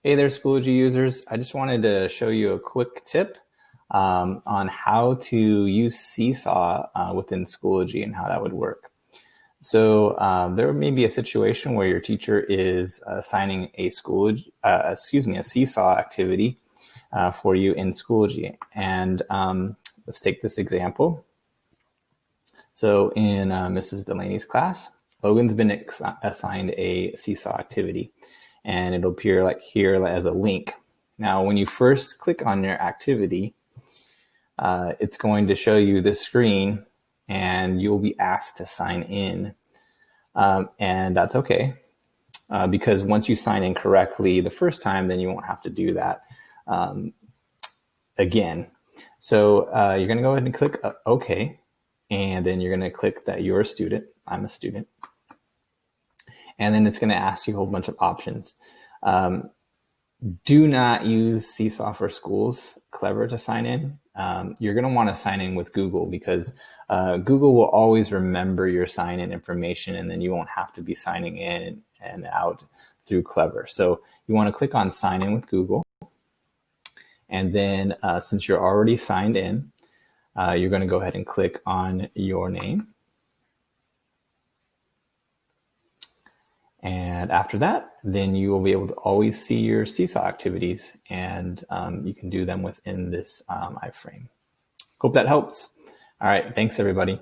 Hey there, Schoology users. I just wanted to show you a quick tip on how to use Seesaw within Schoology and how that would work. So there may be a situation where your teacher is assigning a a Seesaw activity for you in Schoology. And let's take this example. So in Mrs. Delaney's class, Logan's been assigned a Seesaw activity, and it'll appear like here as a link. Now, when you first click on your activity, it's going to show you this screen, and you'll be asked to sign in. And that's okay, because once you sign in correctly the first time, then you won't have to do that again. So you're going to go ahead and click OK. And then you're going to click that you're a student. I'm a student. And then it's going to ask you a whole bunch of options. Do not use Seesaw for Schools Clever to sign in. You're going to want to sign in with Google, because Google will always remember your sign-in information, and then you won't have to be signing in and out through Clever. So you want to click on Sign In with Google. And then since you're already signed in, you're going to go ahead and click on your name. And after that, then you will be able to always see your Seesaw activities, and you can do them within this iframe. Hope that helps. All right, thanks everybody.